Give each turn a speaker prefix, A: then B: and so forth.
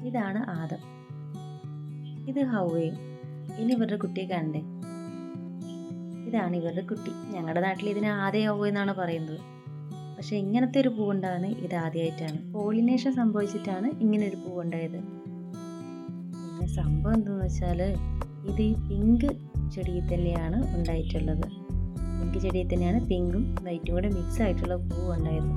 A: ഇതാണ് ആദം, ഇത് ഹൗവയും. ഇനി ഇവരുടെ കുട്ടിയെ കണ്ടേ, ഇതാണ് ഇവരുടെ കുട്ടി. ഞങ്ങളുടെ നാട്ടിൽ ഇതിനെ ആദ്യ ഹൗവ എന്നാണ് പറയുന്നത്. പക്ഷെ ഇങ്ങനത്തെ ഒരു പൂവുണ്ടാകുന്നത് ഇത് ആദ്യമായിട്ടാണ്. പോളിനേഷൻ സംഭവിച്ചിട്ടാണ് ഇങ്ങനെ ഒരു പൂവുണ്ടായത്. പിന്നെ സംഭവം എന്താണെന്ന് വെച്ചാൽ ഇത് ഈ പിങ്ക് ചെടിയിൽ തന്നെയാണ് ഉണ്ടായിട്ടുള്ളത്. പിങ്ക് ചെടിയിൽ തന്നെയാണ് പിങ്കും വൈറ്റും കൂടെ മിക്സ് ആയിട്ടുള്ള പൂവ് ഉണ്ടായത്.